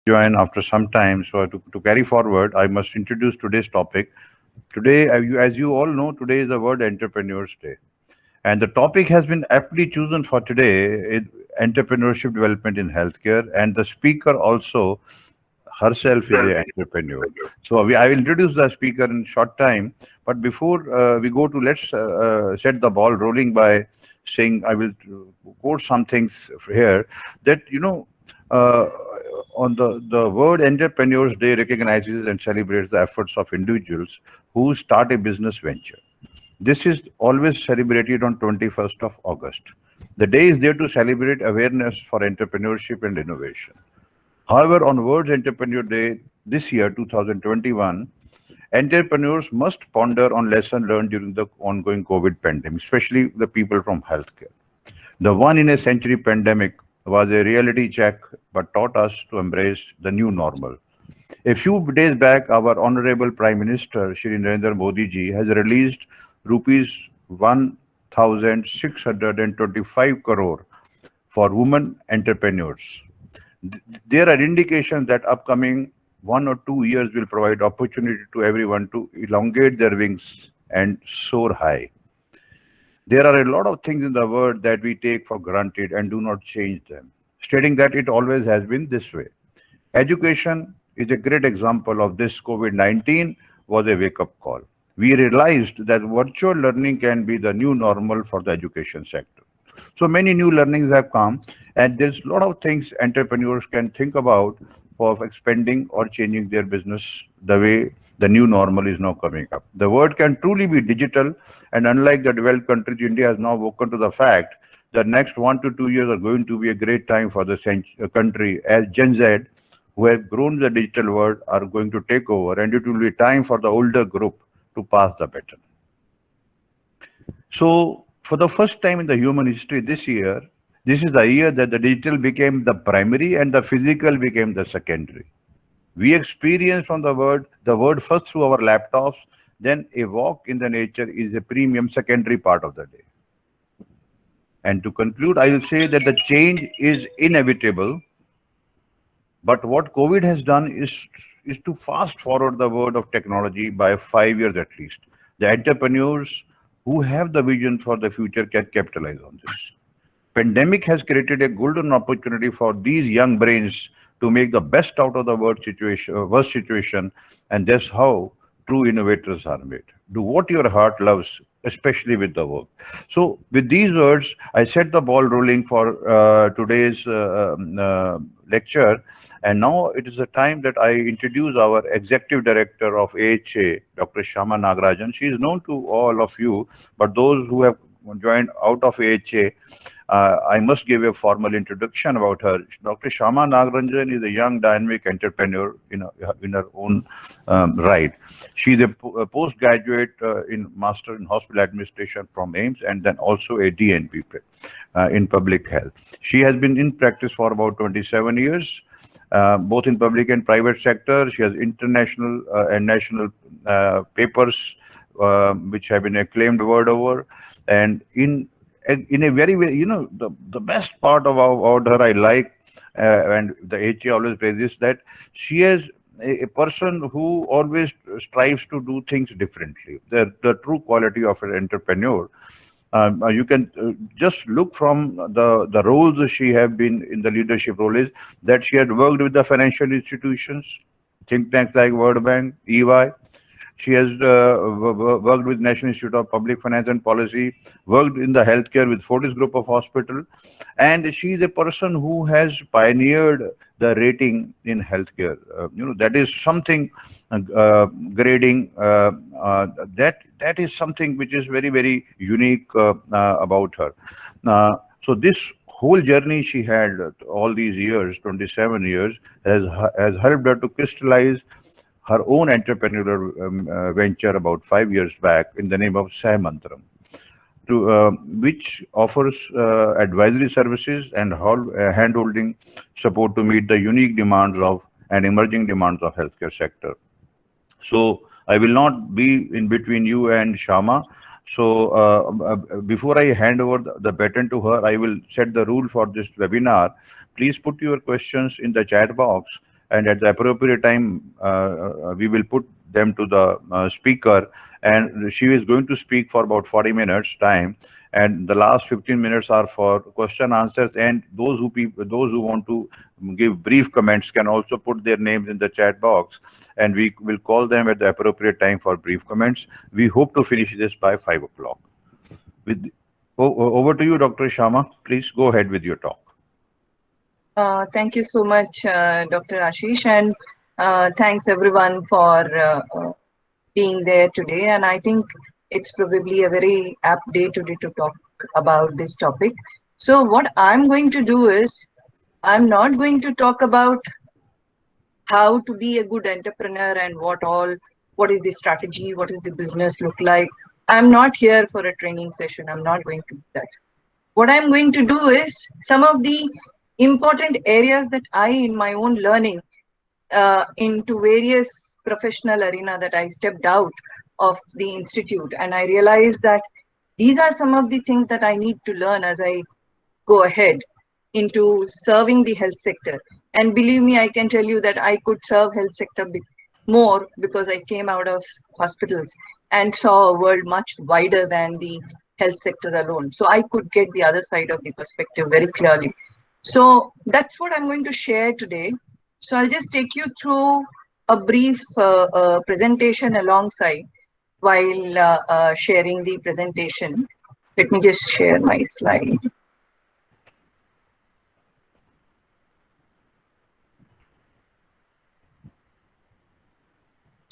rejoin after some time. So to carry forward, I must introduce today's topic. Today, as you all know, today is the World Entrepreneurs Day. And the topic has been aptly chosen for today, entrepreneurship development in healthcare. And the speaker also herself is an entrepreneur. So I will introduce the speaker in short time. But before we go to, let's set the ball rolling by saying I will quote some things here that uh, on the World Entrepreneurs Day recognizes and celebrates the efforts of individuals who start a business venture. This is always celebrated on 21st of August. The day is there to celebrate awareness for entrepreneurship and innovation. However, on World Entrepreneur Day this year, 2021, entrepreneurs must ponder on lessons learned during the ongoing COVID pandemic, especially the people from healthcare. The one in a century pandemic was a reality check but taught us to embrace the new normal. A few days back, our Honorable Prime Minister Shri Narendra Modi ji has released rupees 1,625 crore for women entrepreneurs. There are indications that upcoming 1 or 2 years will provide opportunity to everyone to elongate their wings and soar high. There are a lot of things in the world that we take for granted and do not change them, stating that it always has been this way. Education is a great example of this. COVID-19 was a wake-up call. We realized that virtual learning can be the new normal for the education sector. So many new learnings have come, and there's a lot of things entrepreneurs can think about for expanding or changing their business the way the new normal is now coming up. The world can truly be digital, and unlike the developed countries, India has now woken to the fact that next 1 to 2 years are going to be a great time for the country as Gen Z, who have grown the digital world, are going to take over, and it will be time for the older group to pass the baton. So, for the first time in the human history this year, this is the year that the digital became the primary and the physical became the secondary. We experience from the word first through our laptops, then a walk in the nature is a premium secondary part of the day. And to conclude, I will say that the change is inevitable, but what COVID has done is to fast forward the world of technology by 5 years at least. The entrepreneurs who have the vision for the future can capitalize on this. Pandemic has created a golden opportunity for these young brains to make the best out of the worst situation, and that's how true innovators are made. Do what your heart loves, especially with the work. So, with these words, I set the ball rolling for today's lecture, and now it is the time that I introduce our Executive Director of AHA, Dr. Shyama Nagarajan. She is known to all of you, but those who have joined out of AHA, I must give a formal introduction about her. Dr. Shyama Nagarajan is a young dynamic entrepreneur in her own right. She is a postgraduate in Master in Hospital Administration from AIMS and then also a DNP in public health. She has been in practice for about 27 years, both in public and private sector. She has international and national papers which have been acclaimed world over. And in a very, the best part about her I like, and the HA always praises that she is a person who always strives to do things differently. The true quality of an entrepreneur. You can just look from the roles she have been in the leadership role is that she had worked with the financial institutions, think tanks like World Bank, EY. She has worked with National Institute of Public Finance and Policy, worked in the healthcare with Fortis Group of Hospital, and she is a person who has pioneered the rating in healthcare. That is something grading. That is something which is very very unique about her. So this whole journey she had all these years, 27 years, has helped her to crystallize her own entrepreneurial venture about 5 years back in the name of Mantram, which offers advisory services and hand-holding support to meet the unique demands of and emerging demands of healthcare sector. So I will not be in between you and Shyama. So before I hand over the baton to her, I will set the rule for this webinar. Please put your questions in the chat box, and at the appropriate time, we will put them to the speaker, and she is going to speak for about 40 minutes time, and the last 15 minutes are for question answers, and those who want to give brief comments can also put their names in the chat box, and we will call them at the appropriate time for brief comments. We hope to finish this by 5 o'clock. Over to you, Dr. Shyama. Please go ahead with your talk. Thank you so much, Dr. Ashish, and thanks everyone for being there today. And I think it's probably a very apt day today to talk about this topic. So what I'm going to do is, I'm not going to talk about how to be a good entrepreneur and what is the strategy, what is the business look like. I'm not here for a training session. I'm not going to do that. What I'm going to do is some of the important areas that I, in my own learning, into various professional arena that I stepped out of the institute, and I realized that these are some of the things that I need to learn as I go ahead into serving the health sector. And believe me, I can tell you that I could serve health sector more because I came out of hospitals and saw a world much wider than the health sector alone. So I could get the other side of the perspective very clearly. So that's what I'm going to share today. So I'll just take you through a brief presentation alongside while sharing the presentation. Let me just share my slide.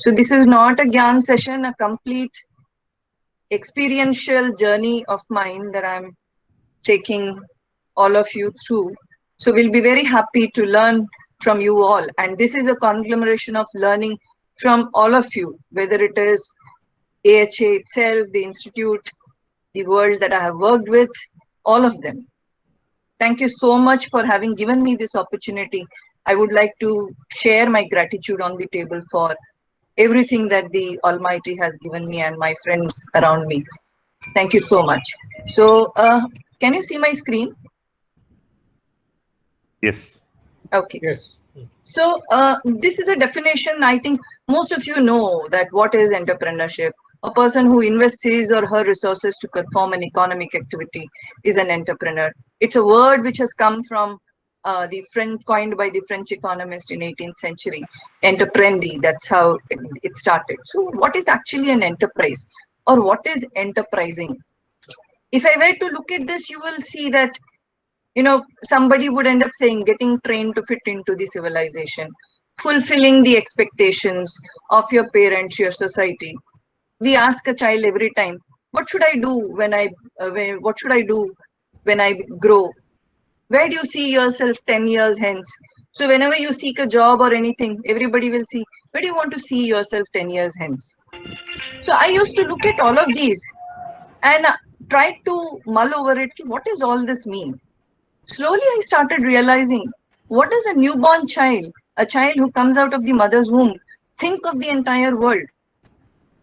So this is not a Gyan session, a complete experiential journey of mine that I'm taking all of you through. So we'll be very happy to learn from you all. And this is a conglomeration of learning from all of you, whether it is AHA itself, the institute, the world that I have worked with, all of them. Thank you so much for having given me this opportunity. I would like to share my gratitude on the table for everything that the Almighty has given me and my friends around me. Thank you so much. So can you see my screen? Yes. Okay. Yes. So this is a definition. I think most of you know that what is entrepreneurship. A person who invests his or her resources to perform an economic activity is an entrepreneur. It's a word which has come from the French, coined by the French economist in 18th century, entreprenendi. That's how it started. So what is actually an enterprise, or what is enterprising? If I were to look at this, you will see that, you know, somebody would end up saying getting trained to fit into the civilization, fulfilling the expectations of your parents, your society. We ask a child every time, what should I do when what should I do when I grow? Where do you see yourself 10 years hence? So whenever you seek a job or anything, everybody will see, where do you want to see yourself 10 years hence? So I used to look at all of these and try to mull over it. What does all this mean? Slowly I started realizing, what does a newborn child, a child who comes out of the mother's womb, think of the entire world?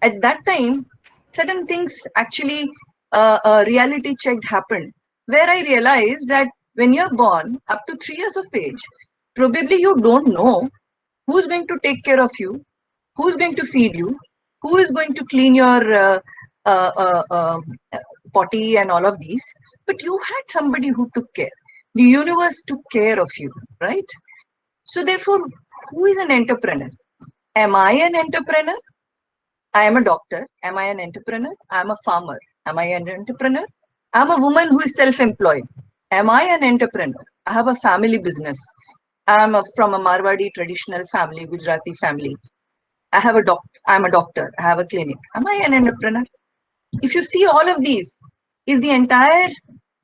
At that time, certain things actually reality checked happened, where I realized that when you're born up to 3 years of age, probably you don't know who's going to take care of you, who's going to feed you, who is going to clean your potty and all of these, but you had somebody who took care. The universe took care of you, right? So therefore, who is an entrepreneur? Am I an entrepreneur? I am a doctor. Am I an entrepreneur? I am a farmer. Am I an entrepreneur? I am a woman who is self-employed. Am I an entrepreneur? I have a family business. I am from a Marwadi traditional family, Gujarati family. I am a doctor. I have a clinic. Am I an entrepreneur? If you see all of these, is the entire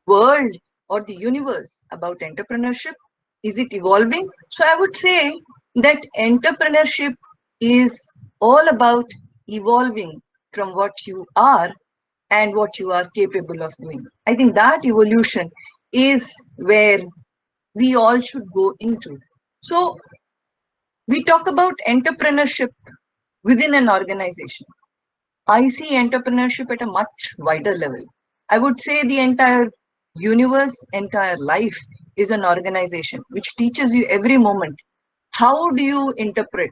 world or the universe about entrepreneurship? Is it evolving? So I would say that entrepreneurship is all about evolving from what you are and what you are capable of doing. I think that evolution is where we all should go into. So we talk about entrepreneurship within an organization. I see entrepreneurship at a much wider level. I would say the entire universe, entire life is an organization which teaches you every moment how do you interpret?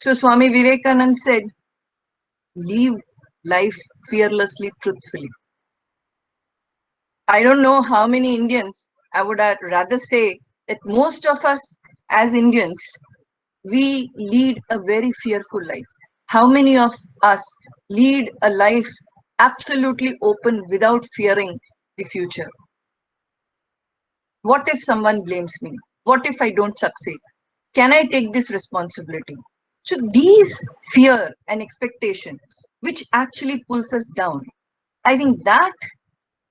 So Swami Vivekananda said, live life fearlessly, truthfully. I don't know how many Indians, I would rather say that most of us as Indians, we lead a very fearful life. How many of us lead a life absolutely open without fearing the future? What if someone blames me? What if I don't succeed? Can I take this responsibility? So these fear and expectation, which actually pulls us down, I think that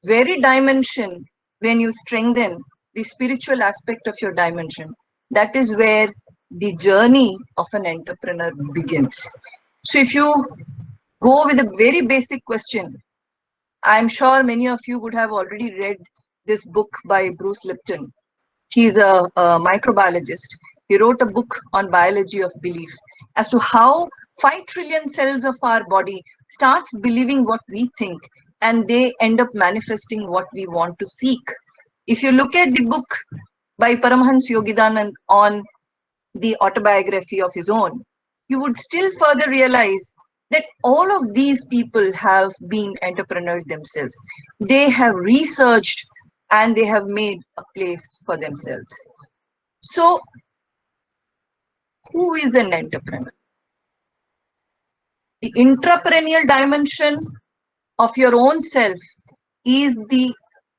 very dimension, when you strengthen the spiritual aspect of your dimension, that is where the journey of an entrepreneur begins. So if you go with a very basic question, I'm sure many of you would have already read this book by Bruce Lipton. He's a microbiologist. He wrote a book on biology of belief as to how 5 trillion cells of our body starts believing what we think, and they end up manifesting what we want to seek. If you look at the book by Paramhans Yogidanand on the autobiography of his own, you would still further realize that all of these people have been entrepreneurs themselves. They have researched and they have made a place for themselves. So, who is an entrepreneur? The intraperennial dimension of your own self is the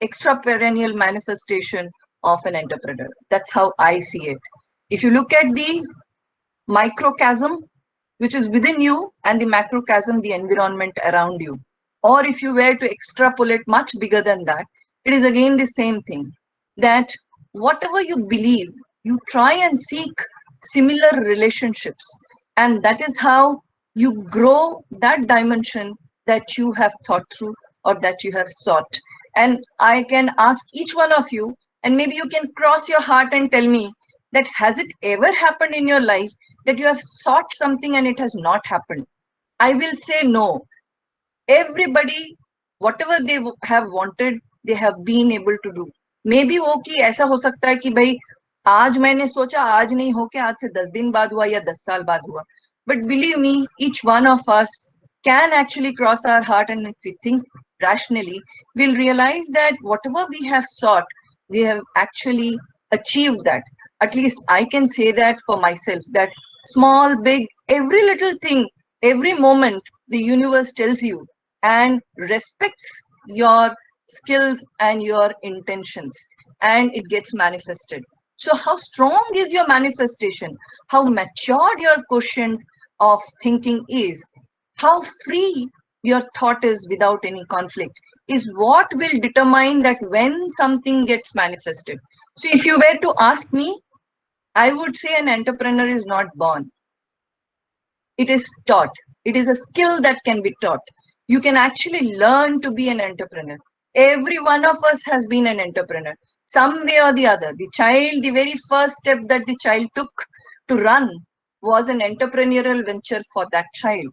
extraperennial manifestation of an entrepreneur. That's how I see it. If you look at the microcosm, which is within you, and the macrocosm, the environment around you, or if you were to extrapolate much bigger than that, it is again the same thing, that whatever you believe, you try and seek similar relationships, and that is how you grow that dimension that you have thought through or that you have sought. And I can ask each one of you, and maybe you can cross your heart and tell me that has it ever happened in your life that you have sought something and it has not happened? I will say no. Everybody, whatever they have wanted, they have been able to do. Maybe वो कि ऐसा हो सकता है कि भाई आज मैंने सोचा, आज नहीं होके आज से 10 दिन बाद हुआ या 10 साल बाद हुआ. But believe me, each one of us can actually cross our heart, and if we think rationally, we'll realize that whatever we have sought, we have actually achieved that. At least I can say that for myself, that small, big, every little thing, every moment, the universe tells you and respects your skills and your intentions, and it gets manifested. So how strong is your manifestation? How matured your quotient of thinking is? How free your thought is without any conflict is what will determine that when something gets manifested. So if you were to ask me, I would say an entrepreneur is not born. It is taught. It is a skill that can be taught. You can actually learn to be an entrepreneur. Every one of us has been an entrepreneur, some way or the other. The child, the very first step that the child took to run was an entrepreneurial venture for that child.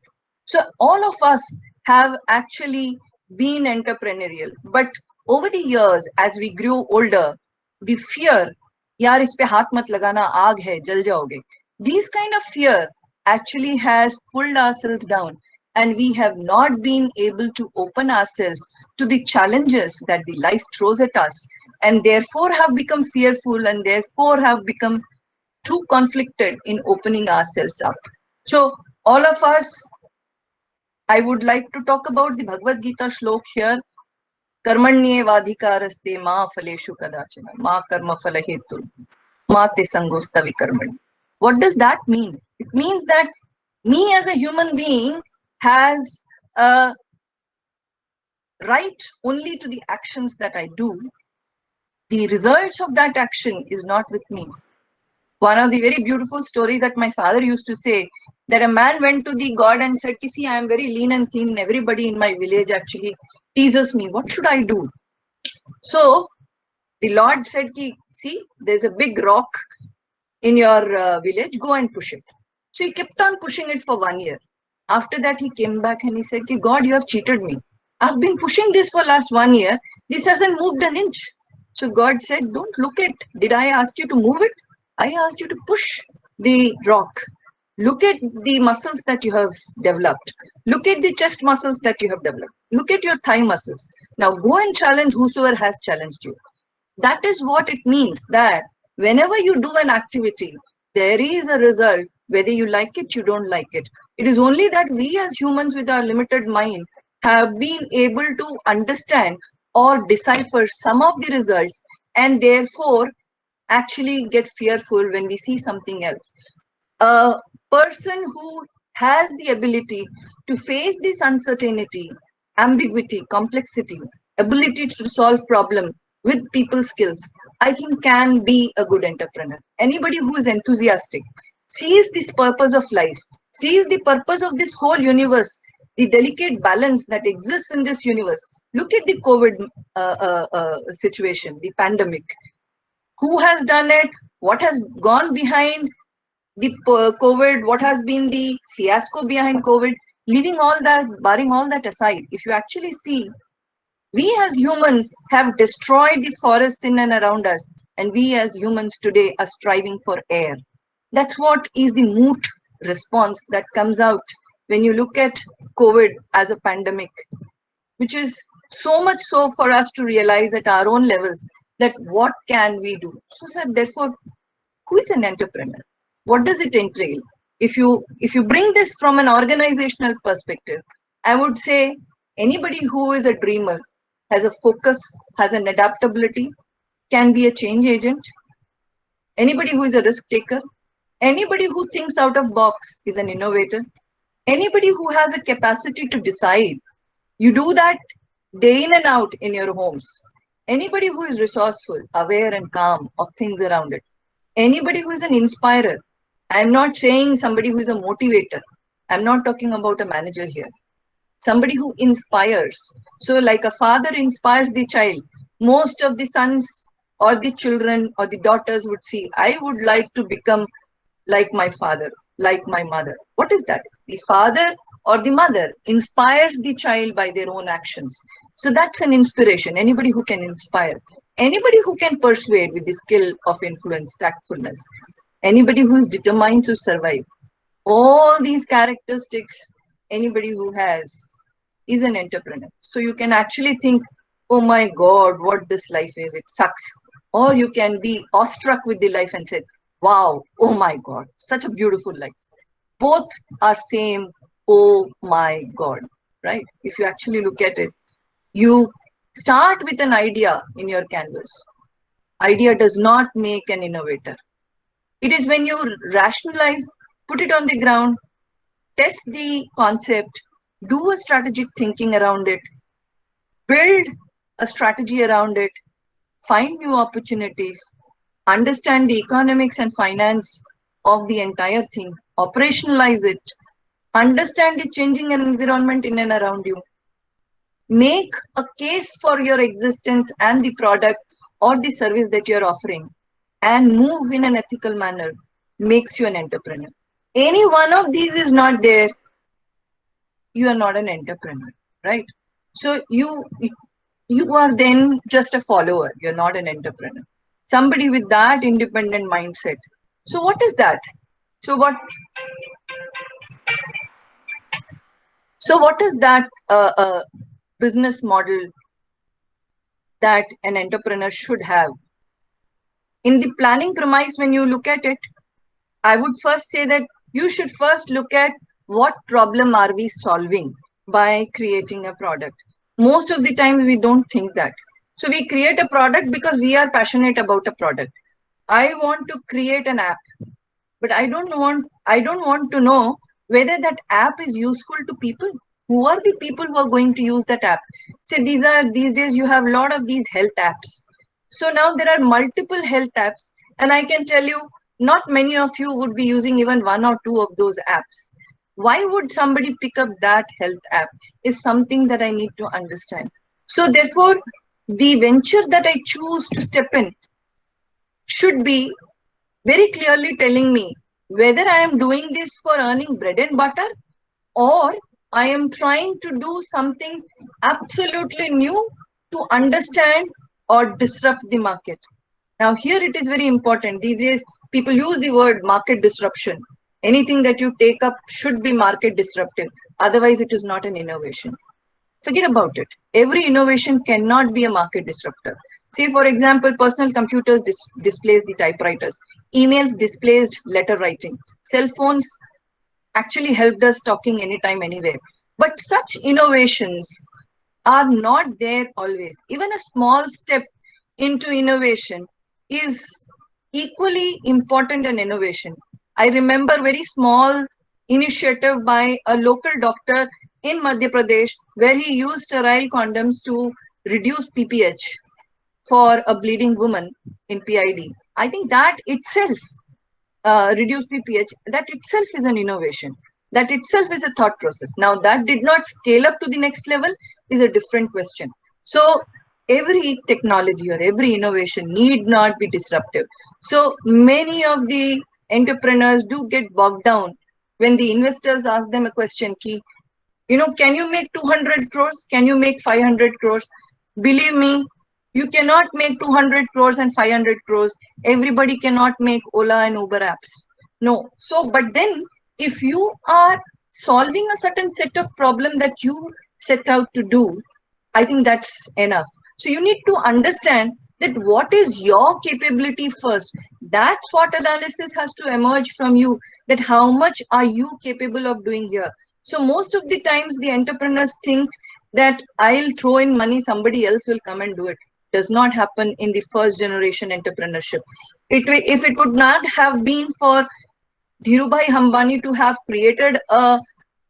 So all of us have actually been entrepreneurial. But over the years, as we grew older, the fear, yaar is pe haath mat lagana, aag hai, jal jaoge. These kind of fear actually has pulled ourselves down, and we have not been able to open ourselves to the challenges that the life throws at us, and therefore have become fearful, and therefore have become too conflicted in opening ourselves up. So all of us, I would like to talk about the Bhagavad Gita shlok here. Karmanyevadhikaraste ma phaleshu kadachana ma karma phala hetu ma te sangosta vikarmani. What does that mean? It means that me as a human being has a right only to the actions that I do. The results of that action is not with me. One of the very beautiful story that my father used to say, that a man went to the god and said, see, I am very lean and thin. Everybody in my village actually teases me. What should I do? So the Lord said, see, there's a big rock in your village. Go and push it. So he kept on pushing it for 1 year. After that, he came back and he said, God, you have cheated me. I've been pushing this for last 1 year. This hasn't moved an inch. So God said, don't look at, did I ask you to move it? I asked you to push. the rock. Look at the muscles that you have developed. Look at the chest muscles that you have developed. Look at your thigh muscles. Now go and challenge whosoever has challenged you. That is what it means, that whenever you do an activity, there is a result, whether you like it, you don't like it. It is only that we as humans with our limited mind have been able to understand or decipher some of the results, and therefore actually get fearful when we see something else. A person who has the ability to face this uncertainty, ambiguity, complexity, ability to solve problem with people skills, I think can be a good entrepreneur. Anybody who is enthusiastic, sees this purpose of life, sees the purpose of this whole universe, the delicate balance that exists in this universe. Look at the COVID situation, the pandemic. Who has done it? What has gone behind the COVID, what has been the fiasco behind COVID, leaving all that, barring all that aside, if you actually see, we as humans have destroyed the forests in and around us, and we as humans today are striving for air. That's what is the moot response that comes out when you look at COVID as a pandemic, which is so much so for us to realize at our own levels that what can we do. So, sir, therefore, who is an entrepreneur? What does it entail? If you bring this from an organizational perspective, I would say anybody who is a dreamer, has a focus, has an adaptability, can be a change agent. Anybody who is a risk taker, anybody who thinks out of box is an innovator. Anybody who has a capacity to decide, you do that day in and out in your homes. Anybody who is resourceful, aware and calm of things around it. Anybody who is an inspirer. I'm not saying somebody who is a motivator. I'm not talking about a manager here. Somebody who inspires. So like a father inspires the child, most of the sons or the children or the daughters would see, I would like to become like my father, like my mother. What is that? The father or the mother inspires the child by their own actions. So that's an inspiration. Anybody who can inspire, anybody who can persuade with the skill of influence, tactfulness, anybody who is determined to survive. All these characteristics, anybody who has is an entrepreneur. So you can actually think, oh my God, what this life is, it sucks. Or you can be awestruck with the life and say, wow, oh my God, such a beautiful life. Both are same, oh my God, right? If you actually look at it, you start with an idea in your canvas. Idea does not make an innovator. It is when you rationalize, put it on the ground, test the concept, do a strategic thinking around it, build a strategy around it, find new opportunities, understand the economics and finance of the entire thing, operationalize it, understand the changing environment in and around you, make a case for your existence and the product or the service that you're offering, and move in an ethical manner makes you an entrepreneur. Any one of these is not there, you are not an entrepreneur, right? So you are then just a follower, you're not an entrepreneur. Somebody with that independent mindset. So what is that? So what is that business model that an entrepreneur should have? In the planning premise, when you look at it, I would first say that you should first look at what problem are we solving by creating a product. Most of the time we don't think that. So we create a product because we are passionate about a product. I want to create an app, but I don't want to know whether that app is useful to people. Who are the people who are going to use that app? So these days you have a lot of these health apps. So now there are multiple health apps, and I can tell you, not many of you would be using even one or two of those apps. Why would somebody pick up that health app is something that I need to understand. So therefore, the venture that I choose to step in should be very clearly telling me whether I am doing this for earning bread and butter, or I am trying to do something absolutely new to understand or disrupt the market. Now here it is very important. These days People use the word market disruption. Anything that you take up should be market disruptive. Otherwise, it is not an innovation. Forget about it. Every innovation cannot be a market disruptor. See, for example, personal computers displaced the typewriters. Emails displaced letter writing. Cell phones actually helped us talking anytime, anywhere. But such innovations are not there always. Even a small step into innovation is equally important an innovation. I remember very small initiative by a local doctor in Madhya Pradesh where he used sterile condoms to reduce PPH for a bleeding woman in PID. I think that itself reduce PPH, that itself is an innovation. That itself is a thought process. Now, that did not scale up to the next level is a different question. So, every technology or every innovation need not be disruptive. So, many of the entrepreneurs do get bogged down when the investors ask them a question, key, can you make 200 crores? Can you make 500 crores? Believe me, you cannot make 200 crores and 500 crores. Everybody cannot make Ola and Uber apps. No. So, but then if you are solving a certain set of problem that you set out to do, I think that's enough. So you need to understand that what is your capability first. That's what analysis has to emerge from you, that how much are you capable of doing here. So most of the times the entrepreneurs think that I'll throw in money, somebody else will come and do it. Does not happen in the first generation entrepreneurship. If it would not have been for Dhirubhai Ambani to have created a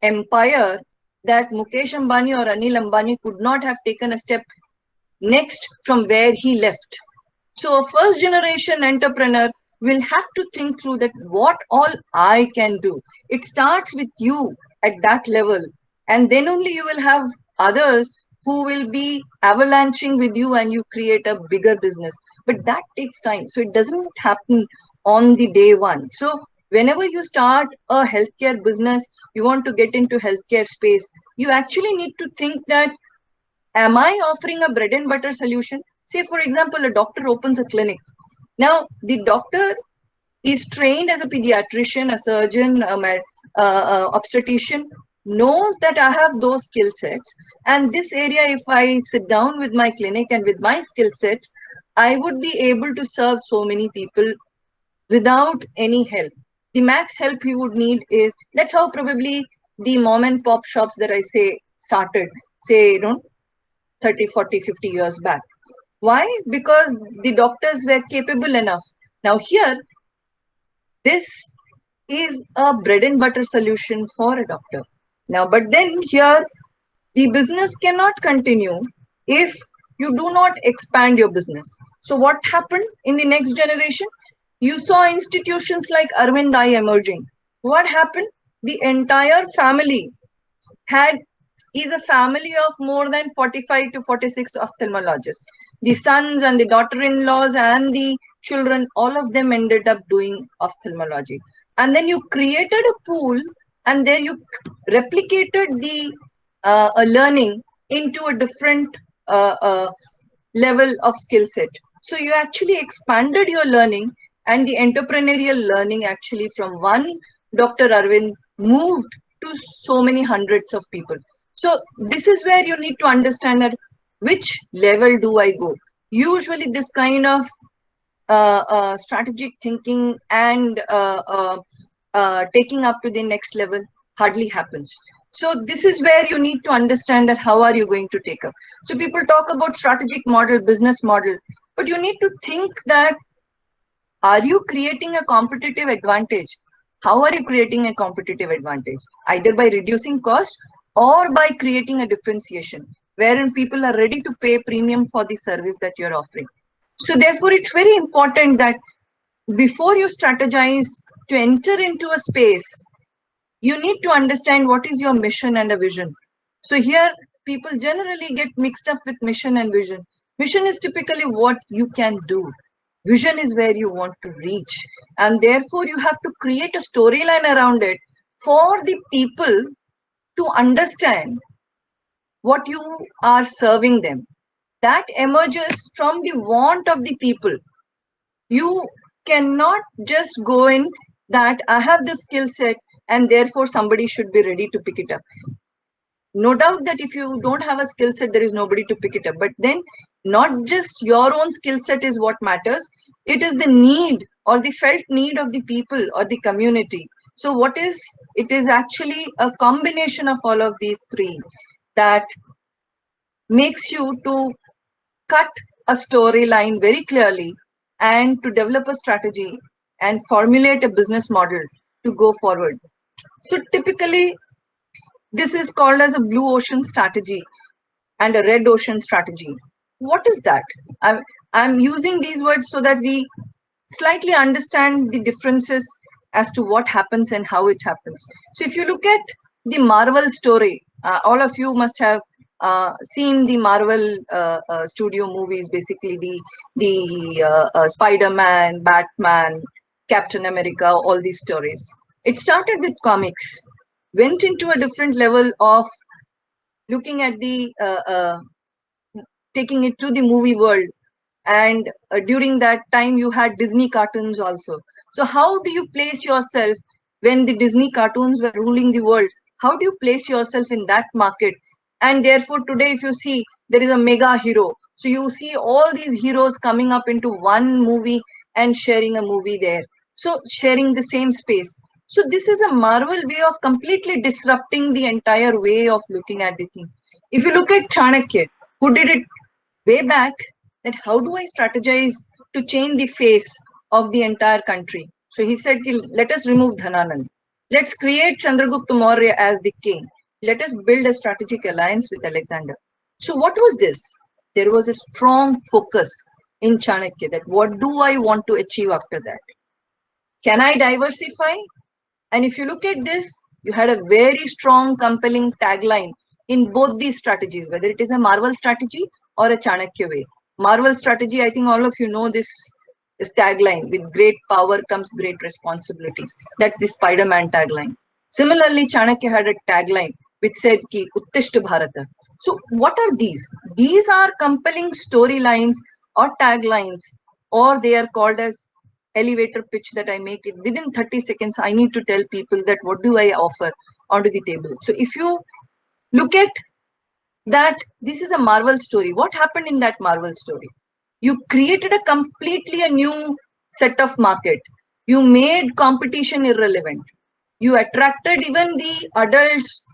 empire, that Mukesh Ambani or Anil Ambani could not have taken a step next from where he left. So a first generation entrepreneur will have to think through that what all I can do. It starts with you at that level, and then only you will have others who will be avalanching with you and you create a bigger business. But that takes time. So it doesn't happen on the day one. So whenever you start a healthcare business, you want to get into healthcare space, you actually need to think that, am I offering a bread and butter solution? Say, for example, a doctor opens a clinic. Now, the doctor is trained as a pediatrician, a surgeon, obstetrician, knows that I have those skill sets. And this area, if I sit down with my clinic and with my skill sets, I would be able to serve so many people without any help. The max help he would need is, that's how probably the mom and pop shops that I say started, say, 30, 40, 50 years back. Why? Because the doctors were capable enough. Now here, this is a bread and butter solution for a doctor. Now, but then here, the business cannot continue if you do not expand your business. So what happened in the next generation? You saw institutions like Arvind Eye emerging. What happened? The entire family is a family of more than 45 to 46 ophthalmologists. The sons and the daughter-in-laws and the children, all of them ended up doing ophthalmology. And then you created a pool, and there you replicated the learning into a different level of skill set. So you actually expanded your learning, and the entrepreneurial learning actually from one Dr. Arvind moved to so many hundreds of people. So this is where you need to understand that which level do I go. Usually this kind of strategic thinking and taking up to the next level hardly happens. So this is where you need to understand that how are you going to take up. So people talk about strategic model, business model, but you need to think that, are you creating a competitive advantage? How are you creating a competitive advantage? Either by reducing cost or by creating a differentiation wherein people are ready to pay premium for the service that you're offering. So therefore, it's very important that before you strategize to enter into a space, you need to understand what is your mission and a vision. So here, people generally get mixed up with mission and vision. Mission is typically what you can do. Vision is where you want to reach. And therefore, you have to create a storyline around it for the people to understand what you are serving them. That emerges from the want of the people. You cannot just go in that I have the skill set and therefore somebody should be ready to pick it up. No doubt that if you don't have a skill set, there is nobody to pick it up. But then not just your own skill set is what matters. It is the need or the felt need of the people or the community. So what is, it is actually a combination of all of these three that makes you to cut a storyline very clearly and to develop a strategy and formulate a business model to go forward. So typically, this is called as a blue ocean strategy and a red ocean strategy. What is that? I'm using these words so that we slightly understand the differences as to what happens and how it happens. So if you look at the Marvel story, all of you must have seen the Marvel studio movies, basically the Spider-Man, Batman, Captain America, all these stories. It started with comics, went into a different level of looking at the taking it to the movie world, and during that time you had Disney cartoons also. So how do you place yourself when the Disney cartoons were ruling the world? How do you place yourself in that market? And therefore today if you see, there is a mega hero, so you see all these heroes coming up into one movie and sharing a movie there, so sharing the same space. So this is a Marvel way of completely disrupting the entire way of looking at the thing. If you look at Chanakya, who did it way back, that how do I strategize to change the face of the entire country? So he said, let us remove Dhananand. Let's create Chandragupta Maurya as the king. Let us build a strategic alliance with Alexander. So what was this? There was a strong focus in Chanakya that what do I want to achieve after that? Can I diversify? And if you look at this, you had a very strong, compelling tagline in both these strategies, whether it is a Marvel strategy or a Chanakya way. Marvel strategy, I think all of you know this tagline, with great power comes great responsibilities. That's the Spider-Man tagline. Similarly, Chanakya had a tagline which said ki Uttishta Bharata. So what are these? These are compelling storylines or taglines, or they are called as elevator pitch that I make it within 30 seconds. I need to tell people that what do I offer onto the table. So if you look at that, this is a Marvel story. What happened in that Marvel story? You created a completely a new set of market. You made competition irrelevant. You attracted even the adults,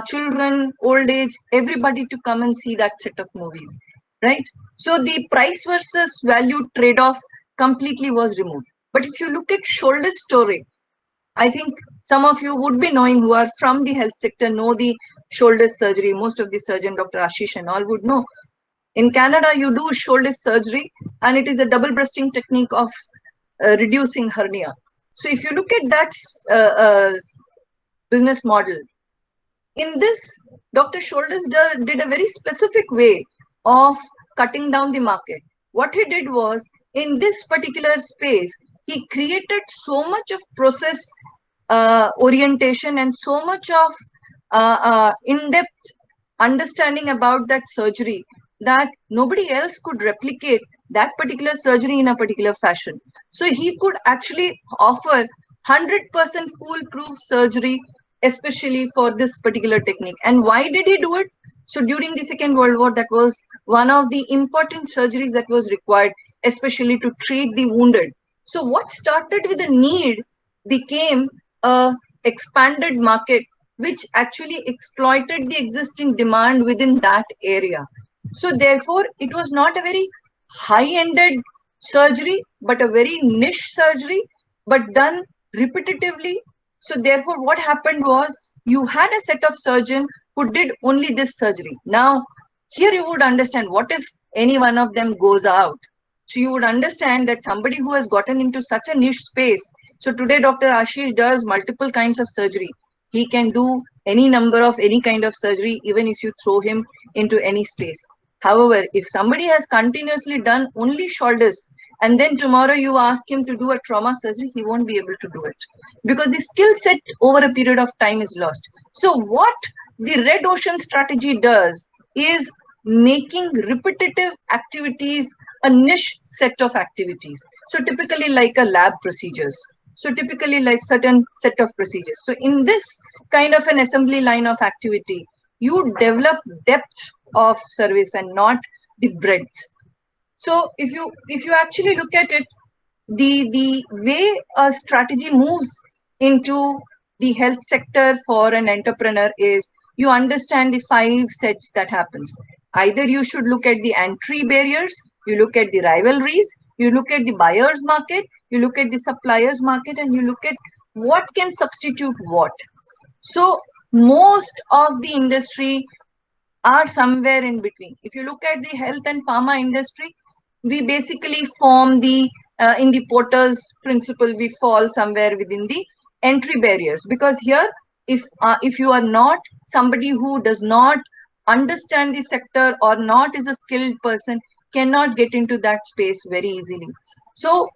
children, old age, everybody to come and see that set of movies, right? So the price versus value trade-off completely was removed. But if you look at Shoulder's story, I think some of you would be knowing, who are from the health sector, know the shoulder surgery. Most of the surgeon, Dr. Ashish and all, would know. In Canada, you do shoulder surgery, and it is a double breasting technique of reducing hernia. So if you look at that business model, in this, Dr. Shoulders did a very specific way of cutting down the market. What he did was, in this particular space, he created so much of process orientation and so much of in-depth understanding about that surgery that nobody else could replicate that particular surgery in a particular fashion. So he could actually offer 100% foolproof surgery, especially for this particular technique. And why did he do it? So during the Second World War, that was one of the important surgeries that was required, especially to treat the wounded. So what started with a need became a expanded market, which actually exploited the existing demand within that area. So therefore, it was not a very high-ended surgery, but a very niche surgery, but done repetitively. So therefore, what happened was, you had a set of surgeons who did only this surgery. Now, here you would understand, what if any one of them goes out? So you would understand that somebody who has gotten into such a niche space. So today, Dr. Ashish does multiple kinds of surgery. He can do any number of any kind of surgery, even if you throw him into any space. However, if somebody has continuously done only shoulders, and then tomorrow you ask him to do a trauma surgery, he won't be able to do it, because the skill set over a period of time is lost. So what the red ocean strategy does is making repetitive activities a niche set of activities. So typically like a lab procedures. So typically like certain set of procedures. So in this kind of an assembly line of activity, you develop depth of service and not the breadth. So if you actually look at it, the way a strategy moves into the health sector for an entrepreneur is you understand the five sets that happens. Either you should look at the entry barriers, you look at the rivalries, you look at the buyer's market, you look at the supplier's market, and you look at what can substitute what. So most of the industry are somewhere in between. If you look at the health and pharma industry, we basically form the in the Porter's principle, we fall somewhere within the entry barriers, because here if you are not somebody who does not understand the sector or not is a skilled person, cannot get into that space very easily. So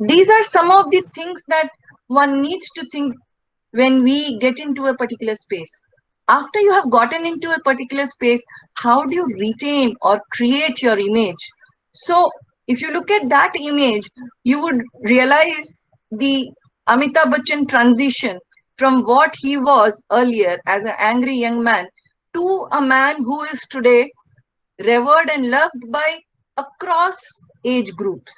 these are some of the things that one needs to think when we get into a particular space. After you have gotten into a particular space, how do you retain or create your image? So if you look at that image, you would realize the Amitabh Bachchan transition from what he was earlier as an angry young man to a man who is today revered and loved by across age groups.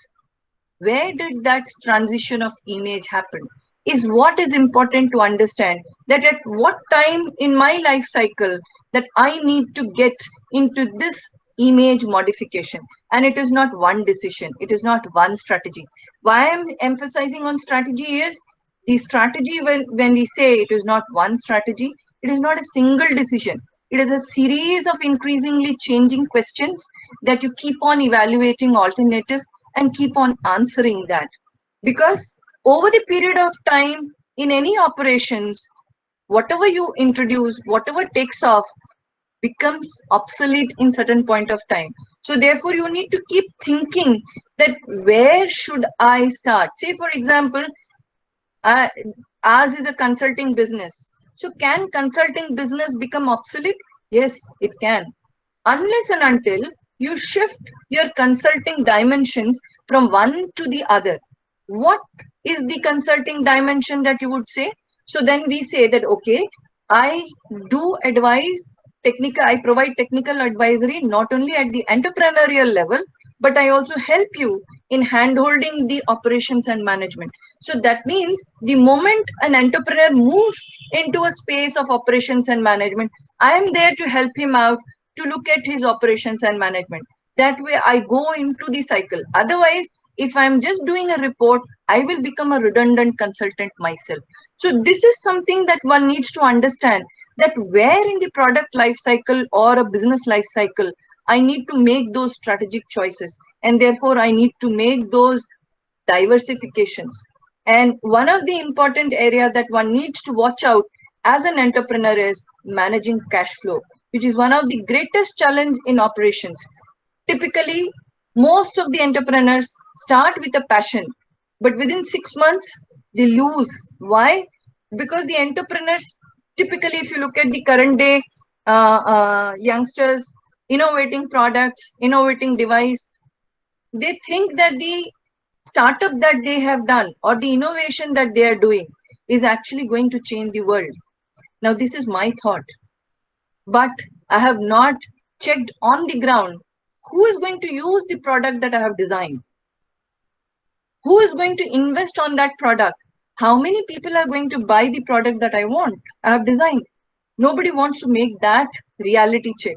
Where did that transition of image happen is what is important to understand, that at what time in my life cycle that I need to get into this image modification. And it is not one decision, it is not one strategy. Why I'm emphasizing on strategy is the strategy, when we say it is not one strategy, it is not a single decision. It is a series of increasingly changing questions that you keep on evaluating alternatives and keep on answering that. Because over the period of time in any operations, whatever you introduce, whatever takes off, becomes obsolete in certain point of time. So therefore you need to keep thinking that where should I start. Say for example, uh, ours is a consulting business. So can consulting business become obsolete? Yes, it can. Unless and until you shift your consulting dimensions from one to the other. What is the consulting dimension that you would say? So then we say that, okay, I do advise technical, I provide technical advisory not only at the entrepreneurial level, but I also help you in handholding the operations and management. So that means the moment an entrepreneur moves into a space of operations and management, I am there to help him out to look at his operations and management. That way I go into the cycle. Otherwise, if I'm just doing a report, I will become a redundant consultant myself. So this is something that one needs to understand, that where in the product life cycle or a business life cycle, I need to make those strategic choices. And therefore, I need to make those diversifications. And one of the important area that one needs to watch out as an entrepreneur is managing cash flow, which is one of the greatest challenge in operations. Typically, most of the entrepreneurs start with a passion, but within 6 months, they lose. Why? Because the entrepreneurs, typically, if you look at the current day youngsters, innovating products, innovating device, they think that the startup that they have done or the innovation that they are doing is actually going to change the world. Now, this is my thought, but I have not checked on the ground who is going to use the product that I have designed, who is going to invest on that product, how many people are going to buy the product that I have designed. Nobody wants to make that reality check.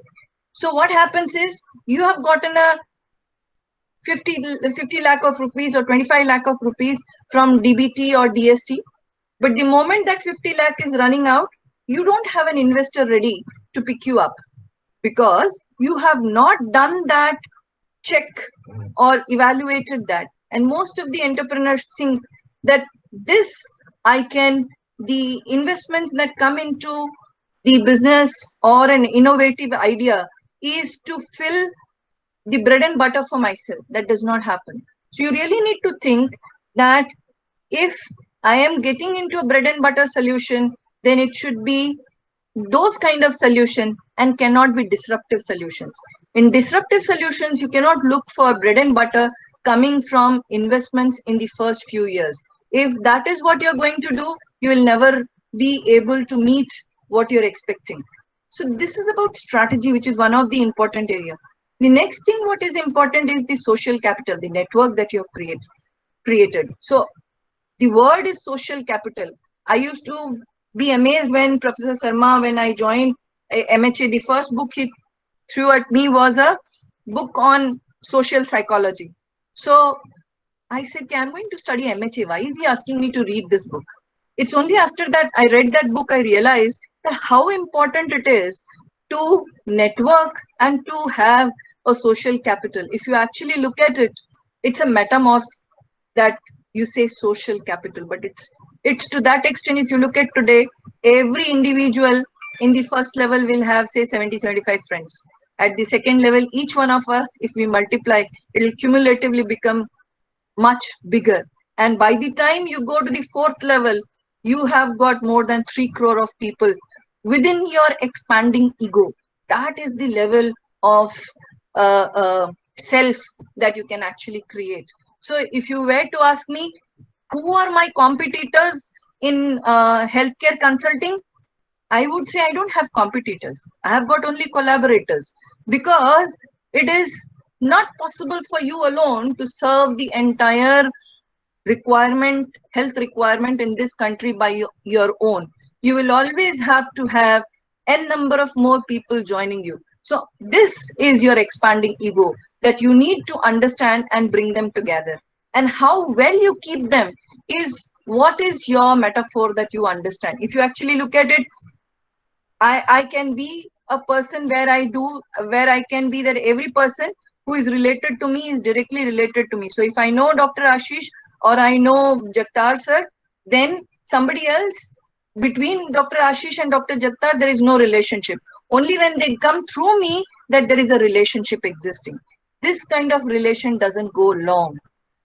So what happens is you have gotten a 50 lakh of rupees or 25 lakh of rupees from DBT or DST. But the moment that 50 lakh is running out, you don't have an investor ready to pick you up, because you have not done that check or evaluated that. And most of the entrepreneurs think that this, the investments that come into the business or an innovative idea is to fill the bread and butter for myself. That does not happen. So you really need to think that if I am getting into a bread and butter solution, then it should be those kind of solution and cannot be disruptive solutions. In disruptive solutions, you cannot look for bread and butter coming from investments in the first few years. If that is what you're going to do, you will never be able to meet what you're expecting. So this is about strategy, which is one of the important area. The next thing what is important is the social capital, the network that you have created. So the word is social capital. I used to be amazed when Professor Sarma, when I joined MHA, the first book he threw at me was a book on social psychology. So I said, okay, I'm going to study MHA. Why is he asking me to read this book? It's only after that I read that book, I realized that how important it is to network and to have a social capital. If you actually look at it, it's a metamorph that you say social capital, but it's to that extent. If you look at today, every individual in the first level will have say 70-75 friends. At the second level, each one of us, if we multiply, it will cumulatively become much bigger. And by the time you go to the fourth level, you have got more than 3 crore of people within your expanding ego. That is the level of self that you can actually create. So if you were to ask me, who are my competitors in healthcare consulting? I would say I don't have competitors. I have got only collaborators, because it is not possible for you alone to serve the entire health requirement in this country by your own. You will always have to have n number of more people joining you. So this is your expanding ego that you need to understand and bring them together. And how well you keep them is what is your metaphor that you understand. If you actually look at it, I can be a person where I can be that every person who is related to me is directly related to me. So if I know Dr. Ashish or I know Jagtar sir, then somebody else between Dr. Ashish and Dr. Jagtar, there is no relationship. Only when they come through me that there is a relationship existing. This kind of relation doesn't go long.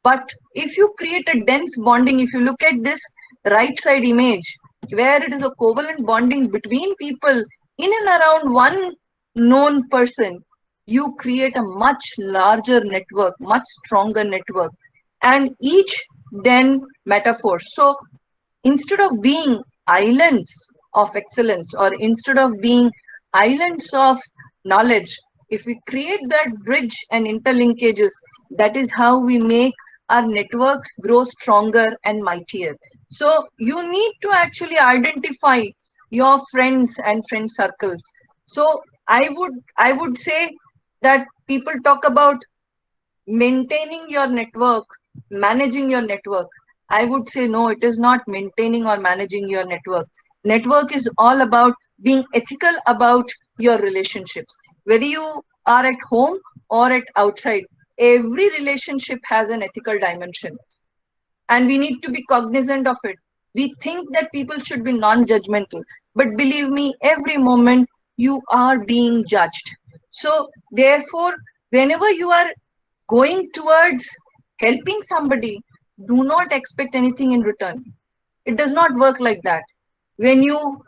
But if you create a dense bonding, if you look at this right side image, where it is a covalent bonding between people in and around one known person, you create a much larger network, much stronger network, and each then metaphors. So instead of being islands of excellence or instead of being islands of knowledge, if we create that bridge and interlinkages, that is how we make our networks grow stronger and mightier. So you need to actually identify your friends and friend circles. So I would say that people talk about maintaining your network, managing your network. I would say no, it is not maintaining or managing your network. Network is all about being ethical about your relationships. Whether you are at home or at outside, every relationship has an ethical dimension and we need to be cognizant of it. We think that people should be non-judgmental, but believe me, every moment you are being judged. So therefore, whenever you are going towards helping somebody, do not expect anything in return. It does not work like that. When you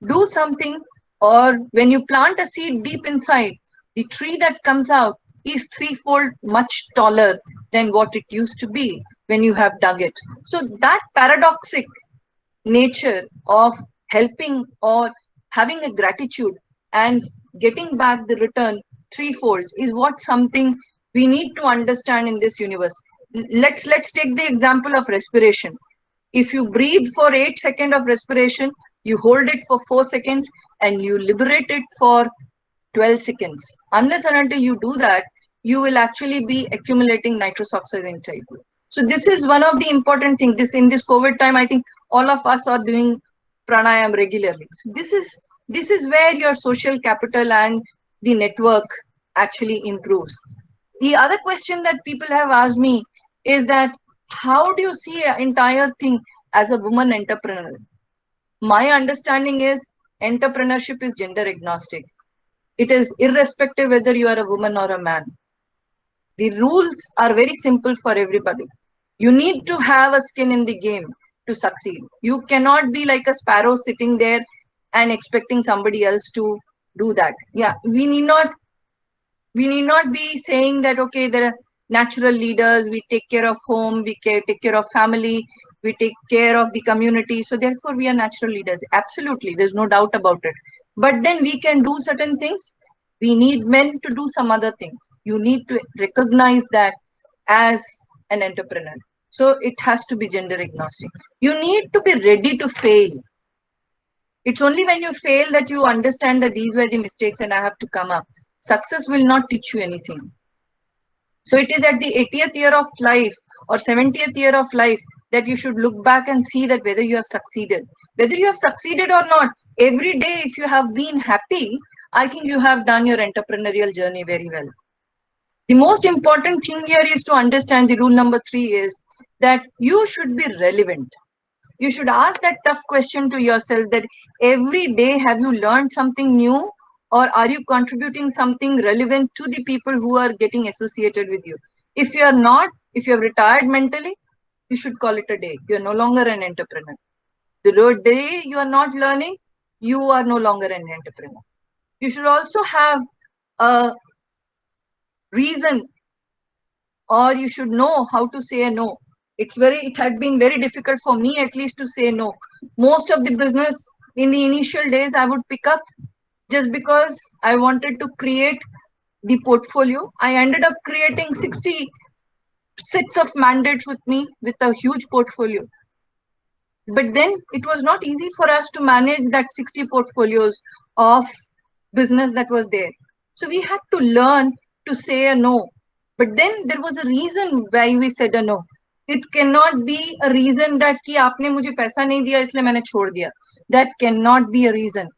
do something or when you plant a seed deep inside, the tree that comes out is threefold much taller than what it used to be when you have dug it. So that paradoxic nature of helping or having a gratitude and getting back the return threefold is what something we need to understand in this universe. Let's take the example of respiration. If you breathe for 8 seconds of respiration, you hold it for 4 seconds and you liberate it for 12 seconds. Unless and until you do that, you will actually be accumulating nitrous oxide inside you. So this is one of the important things. This in this COVID time, I think all of us are doing pranayam regularly. So this is where your social capital and the network actually improves. The other question that people have asked me is that how do you see an entire thing as a woman entrepreneur? My understanding is entrepreneurship is gender agnostic. It is irrespective whether you are a woman or a man. The rules are very simple for everybody. You need to have a skin in the game to succeed. You cannot be like a sparrow sitting there and expecting somebody else to do that. Yeah, we need not be saying that okay, there are natural leaders, we take care of home, take care of family, we take care of the community, so therefore we are natural leaders. Absolutely, there's no doubt about it. But then we can do certain things. We need men to do some other things. You need to recognize that as an entrepreneur. So it has to be gender agnostic. You need to be ready to fail. It's only when you fail that you understand that these were the mistakes and I have to come up. Success will not teach you anything. So it is at the 80th year of life or 70th year of life that you should look back and see that whether you have succeeded. Whether you have succeeded or not, every day if you have been happy, I think you have done your entrepreneurial journey very well. The most important thing here is to understand the rule number 3 is that you should be relevant. You should ask that tough question to yourself that every day have you learned something new, or are you contributing something relevant to the people who are getting associated with you? If you are not, if you have retired mentally, you should call it a day. You are no longer an entrepreneur. The day you are not learning, you are no longer an entrepreneur. You should also have a reason, or you should know how to say a no. It had been very difficult for me at least to say no. Most of the business in the initial days I would pick up just because I wanted to create the portfolio. I ended up creating 60 sets of mandates with me with a huge portfolio. But then it was not easy for us to manage that 60 portfolios of business that was there. So we had to learn to say a no. But then there was a reason why we said a no. It cannot be a reason that कि आपने मुझे पैसा नहीं दिया इसलिए मैंने छोड़ दिया. That cannot be a reason.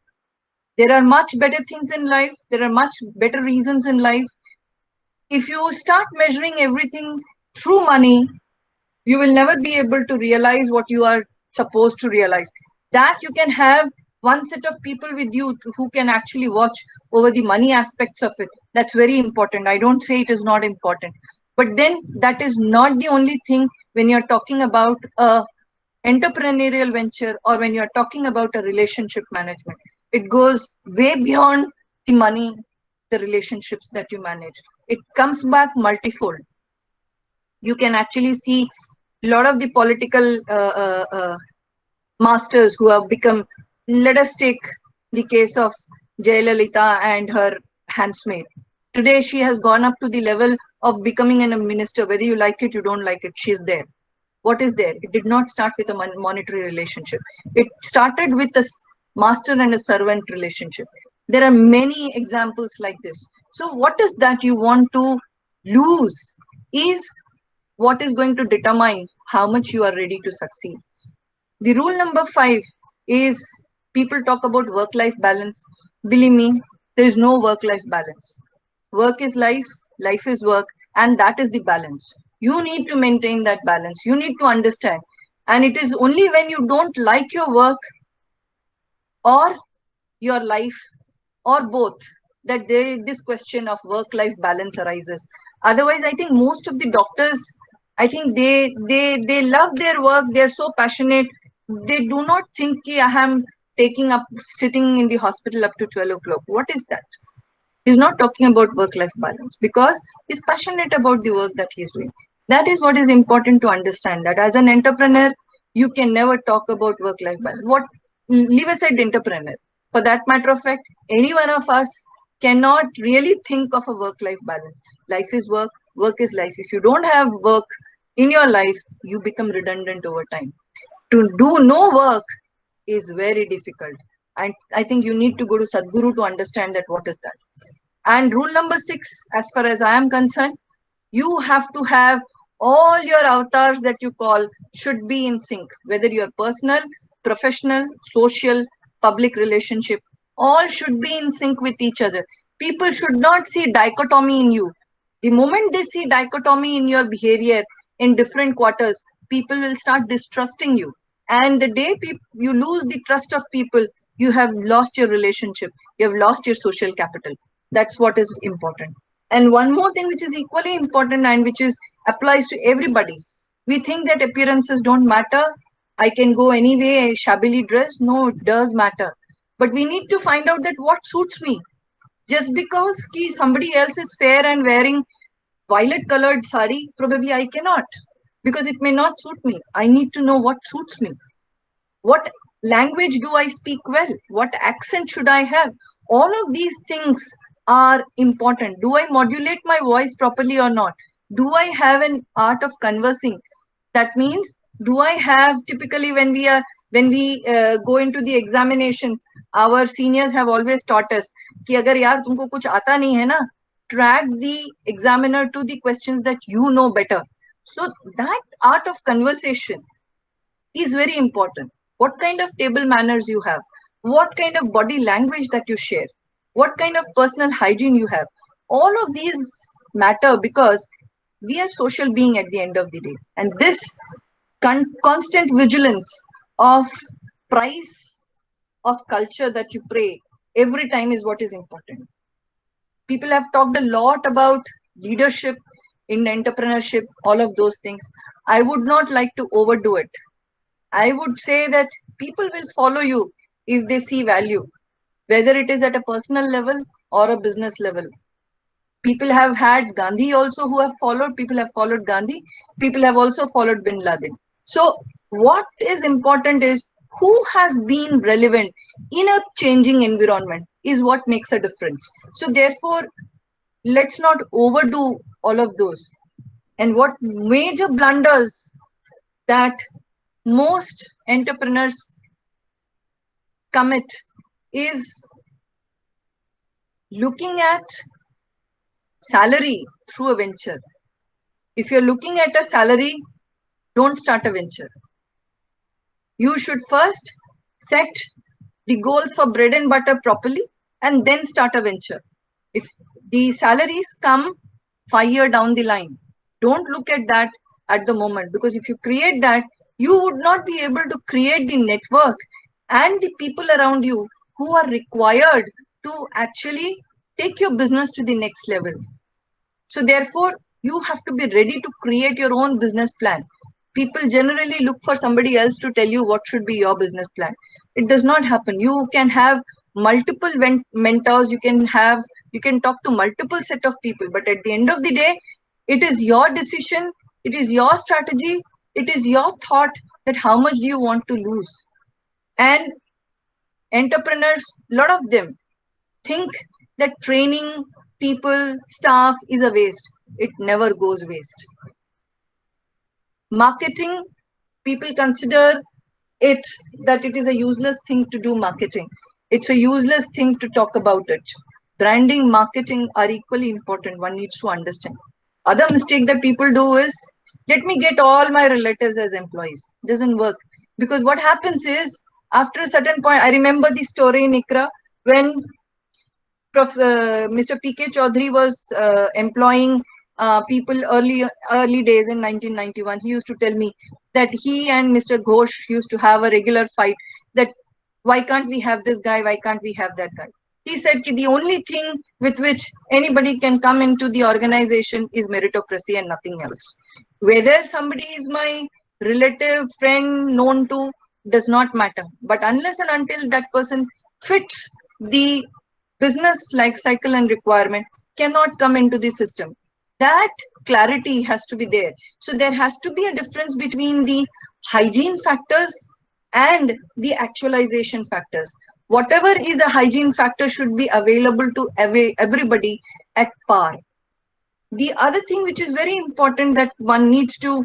There are much better things in life. There are much better reasons in life. If you start measuring everything through money, you will never be able to realize what you are supposed to realize. That you can have one set of people with you who can actually watch over the money aspects of it. That's very important. I don't say it is not important. But then that is not the only thing when you're talking about a entrepreneurial venture or when you're talking about a relationship management. It goes way beyond the money, the relationships that you manage. It comes back multifold. You can actually see a lot of the political masters who have become, let us take the case of Jayalalitha and her handsmaid. Today she has gone up to the level of becoming a minister. Whether you like it, you don't like it, she's there. What is there? It did not start with a monetary relationship. It started with a master and a servant relationship. There are many examples like this. So what is that you want to lose is what is going to determine how much you are ready to succeed. The rule number 5 is people talk about work-life balance. Believe me, there is no work-life balance. Work is life, life is work, and that is the balance. You need to maintain that balance. You need to understand. And it is only when you don't like your work or your life or both that this question of work-life balance arises. Otherwise, I think most of the doctors, I think they love their work. They're so passionate. They do not think I am sitting in the hospital up to 12 o'clock. What is that? He's not talking about work-life balance because he's passionate about the work that he's doing. That is what is important to understand, that as an entrepreneur, you can never talk about work-life balance. Leave aside entrepreneur. For that matter of fact, any one of us cannot really think of a work-life balance. Life is work, work is life. If you don't have work in your life, you become redundant over time. To do no work is very difficult. And I think you need to go to Sadhguru to understand that what is that. And rule number 6, as far as I am concerned, you have to have all your avatars that you call should be in sync, whether you're personal, professional, social, public relationship, all should be in sync with each other. People should not see dichotomy in you. The moment they see dichotomy in your behavior in different quarters, people will start distrusting you. And the day you lose the trust of people, you have lost your relationship, you have lost your social capital. That's what is important. And one more thing which is equally important and which applies to everybody. We think that appearances don't matter. I can go anyway shabbily dressed. No, it does matter. but we need to find out that what suits me. Just because somebody else is fair and wearing violet colored sari, probably I cannot, because it may not suit me. I need to know what suits me. What language do I speak well? What accent should I have? All of these things are important. Do I modulate my voice properly or not? Do I have an art of conversing? That means, do I have, typically when we go into the examinations, our seniors have always taught us कि अगर यार तुमको कुछ आता नहीं है ना, track the examiner to the questions that you know better. So that art of conversation is very important. What kind of table manners you have, what kind of body language that you share, what kind of personal hygiene you have, all of these matter, because we are social being at the end of the day. And this constant vigilance of price of culture that you pray every time is what is important. People have talked a lot about leadership in entrepreneurship, all of those things. I would not like to overdo it. I would say that people will follow you if they see value, whether it is at a personal level or a business level. People have had Gandhi also who have followed, people have followed Gandhi, people have also followed Bin Laden. So what is important is who has been relevant in a changing environment is what makes a difference. So therefore, let's not overdo all of those. And what major blunders that most entrepreneurs commit is looking at salary through a venture. If you're looking at a salary, don't start a venture. You should first set the goals for bread and butter properly and then start a venture. If the salaries come 5 years down the line, don't look at that at the moment, because if you create that, you would not be able to create the network and the people around you who are required to actually take your business to the next level. So therefore, you have to be ready to create your own business plan. People generally look for somebody else to tell you what should be your business plan. It does not happen. You can have multiple mentors, you can talk to multiple set of people, but at the end of the day, it is your decision, it is your strategy, it is your thought that how much do you want to lose. And entrepreneurs, a lot of them think that training people, staff is a waste. It never goes waste. Marketing, people consider it that it is a useless thing to do marketing. It's a useless thing to talk about it. Branding, marketing are equally important. One needs to understand. Other mistake that people do is, let me get all my relatives as employees. Doesn't work. Because what happens is, after a certain point, I remember the story in ICRA when Mr. P.K. Chaudhary was employing people early days in 1991. He used to tell me that he and Mr. Ghosh used to have a regular fight, that why can't we have this guy, why can't we have that guy. He said that the only thing with which anybody can come into the organization is meritocracy and nothing else. Whether somebody is my relative, friend, known to, does not matter. But unless and until that person fits the business life cycle and requirement, cannot come into the system. That clarity has to be there. So there has to be a difference between the hygiene factors and the actualization factors. Whatever is a hygiene factor should be available to everybody at par. The other thing which is very important that one needs to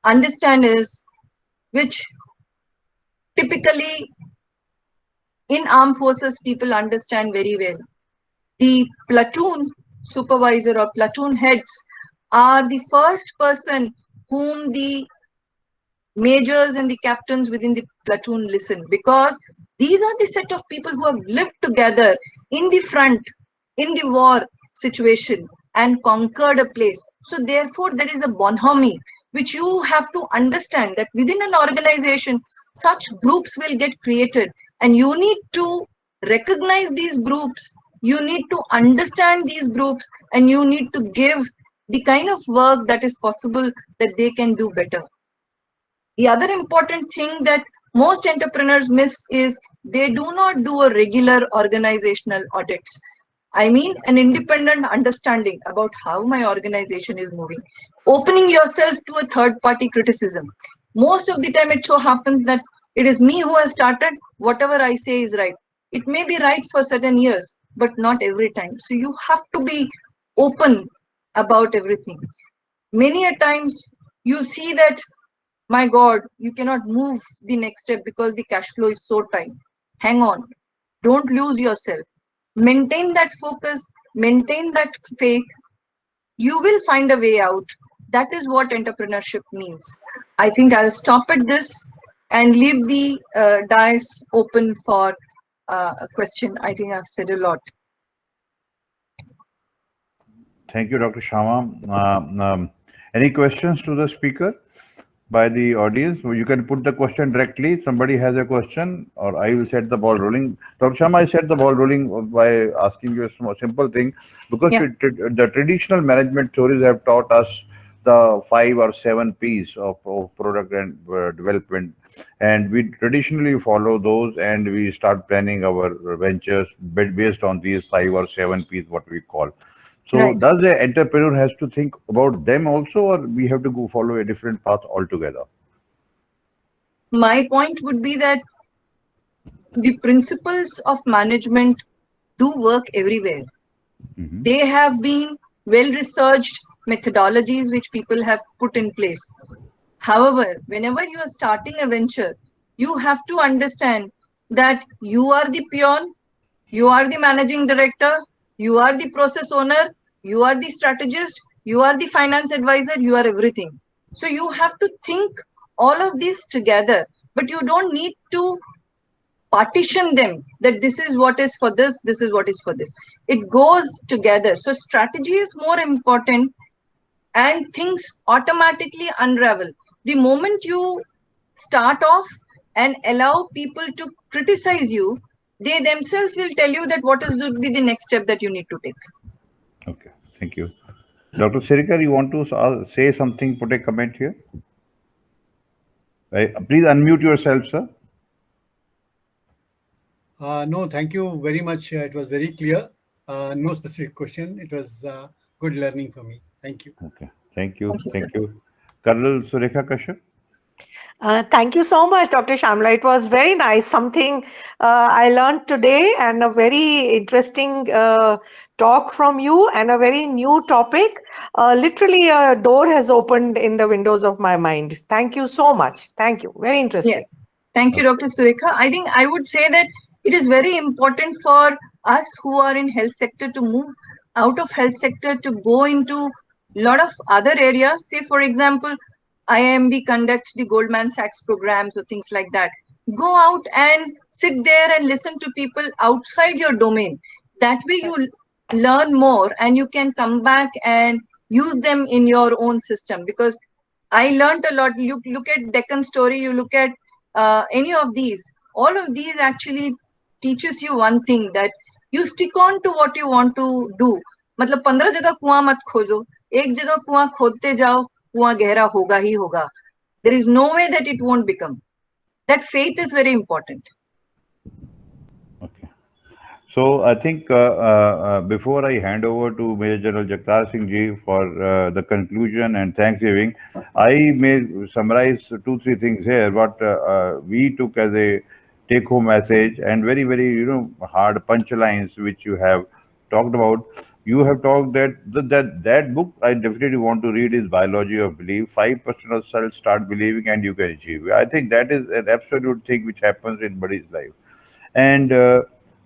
understand is, which typically in armed forces people understand very well. The platoon supervisor or platoon heads are the first person whom the majors and the captains within the platoon listen, because these are the set of people who have lived together in the front, in the war situation, and conquered a place. So therefore, there is a bonhomie which you have to understand, that within an organization, such groups will get created, and you need to recognize these groups, you need to understand these groups, and you need to give the kind of work that is possible that they can do better. The other important thing that most entrepreneurs miss is They do not do a regular organizational audits. I mean, an independent understanding about how my organization is moving. Opening yourself to a third party criticism. Most of the time, it so happens that it is me who has started. Whatever I say is right. It may be right for certain years, but not every time. So you have to be open about everything. Many a times you see that, my God, you cannot move the next step because the cash flow is so tight. Hang on. Don't lose yourself. Maintain that focus, maintain that faith. You will find a way out. That is what entrepreneurship means. I think I'll stop at this and leave the dais open for a question. I think I've said a lot. Thank you, Dr. Shyama. Any questions to the speaker by the audience? You can put the question directly. Somebody has a question, or I will set the ball rolling. Dr. Shyama, I set the ball rolling by asking you a simple thing, because Yeah. the traditional management theories have taught us the 5 or 7 P's of product and development, and we traditionally follow those, and we start planning our ventures based on these 5 or 7 P's, what we call. So Right. does the entrepreneur has to think about them also, or we have to go follow a different path altogether? My point would be that the principles of management do work everywhere. Mhm. They have been well researched methodologies which people have put in place. However, whenever you are starting a venture, you have to understand that you are the peon, you are the managing director, you are the process owner, you are the strategist, you are the finance advisor, you are everything. So you have to think all of this together, but you don't need to partition them that this is what is for this is what is for this. It goes together. So strategy is more important, and things automatically unravel the moment you start off and allow people to criticize you. They themselves will tell you that what is would be the next step that you need to take. Okay, thank you. Dr. Sirikar, you want to say something, put a comment here? Please unmute yourself, sir. No, thank you very much. It was very clear. No specific question. It was good learning for me. Thank you. Okay, thank you. Thank you, sir. Thank you. Colonel Surekha Kashyap. Thank you so much, Dr. Shamla. It was very nice. Something I learned today, and a very interesting talk from you, and a very new topic. Literally, a door has opened in the windows of my mind. Thank you so much. Thank you. Very Yeah. interesting. Thank you, Dr. Surekha. I think I would say that it is very important for us who are in health sector to move out of health sector to go into a lot of other areas. Say, for example, IIMB conducts the Goldman Sachs programs or things like that. Go out and sit there and listen to people outside your domain. That way you learn more and you can come back and use them in your own system. Because I learned a lot. You look at Deccan Story, you look at any of these. All of these actually teaches you one thing, that you stick on to what you want to do. मतलब 15 जगह कुआं मत खोजो, एक जगह कुआं खोदते जाओ, कुआं गहरा होगा ही होगा. There is no way that it won't become. That faith is very important. Okay. So I think before I hand over to Major General Jagtar Singh Ji for the conclusion and Thanksgiving, I may summarize 2-3 things here. What we took as a take-home message, and very, very hard punchlines which you have talked about. You have talked that book I definitely want to read is Biology of Belief. 5% of cells start believing and you can achieve. I think that is an absolute thing which happens in body's life. And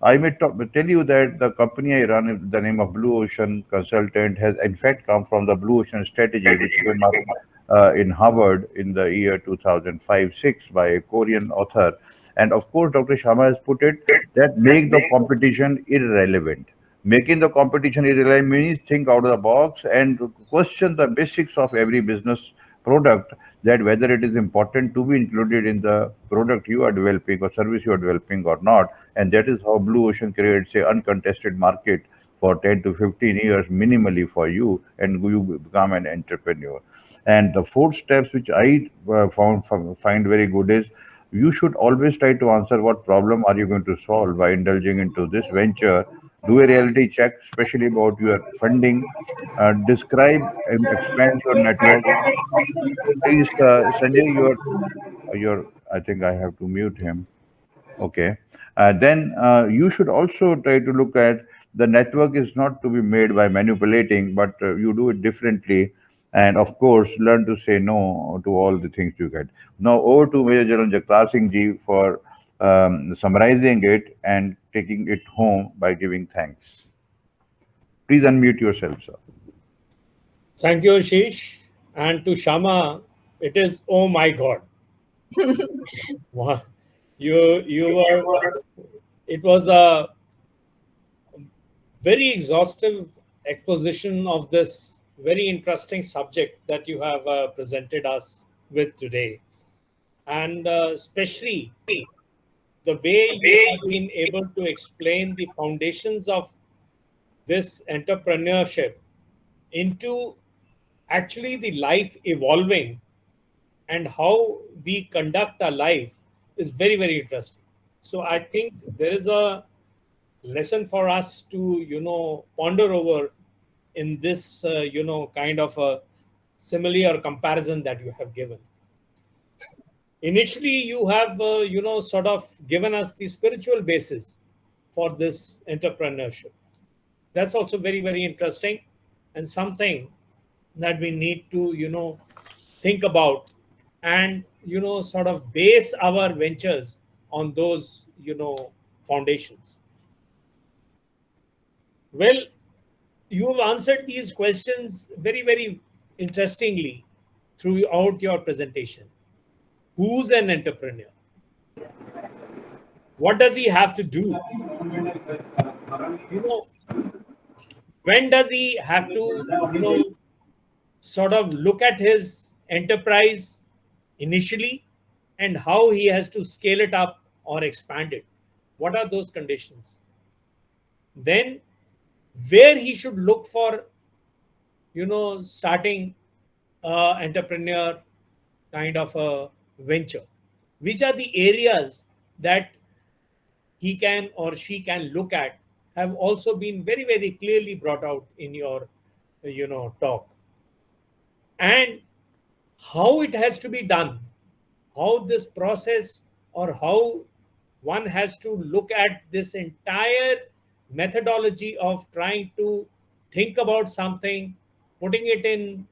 I may tell you that the company I run, the name of Blue Ocean Consultant, has in fact come from the Blue Ocean strategy, which came up in Harvard in the year 2005-6 by a Korean author. And of course, Dr. Shyama has put it that make the competition irrelevant. Making the competition irrelevant means think out of the box and question the basics of every business product, that whether it is important to be included in the product you are developing or service you are developing or not. And that is how Blue Ocean creates a uncontested market for 10 to 15 years minimally for you, and you become an entrepreneur. And the 4 steps which I find very good is you should always try to answer what problem are you going to solve by indulging into this venture. Do a reality check, especially about your funding. Describe and expand your network. Please, Sanjay, I think I have to mute him. Okay. Then you should also try to look at the network is not to be made by manipulating, but you do it differently. And of course, learn to say no to all the things you get. Now, over to Major General Jagtar Singh Ji for summarizing it and taking it home by giving thanks. Please unmute yourself, sir. Thank you, Ashish. And to Shyama, it is, oh my God. Wow. You were, it was a very exhaustive exposition of this very interesting subject that you have presented us with today. And especially the way you have been able to explain the foundations of this entrepreneurship into actually the life evolving and how we conduct our life is very, very interesting. So I think there is a lesson for us to, ponder over in this, kind of a simile or comparison that you have given. Initially, you have, sort of given us the spiritual basis for this entrepreneurship. That's also very, very interesting and something that we need to, think about and, sort of base our ventures on those, foundations. Well, you have answered these questions very, very interestingly throughout your presentation. Who's an entrepreneur? What does he have to do? When does he have to, sort of look at his enterprise initially and how he has to scale it up or expand it? What are those conditions? Then where he should look for, starting entrepreneur kind of a venture. Which are the areas that he can or she can look at have also been very, very clearly brought out in your, talk. And how it has to be done, how this process or how one has to look at this entire methodology of trying to think about something, putting it in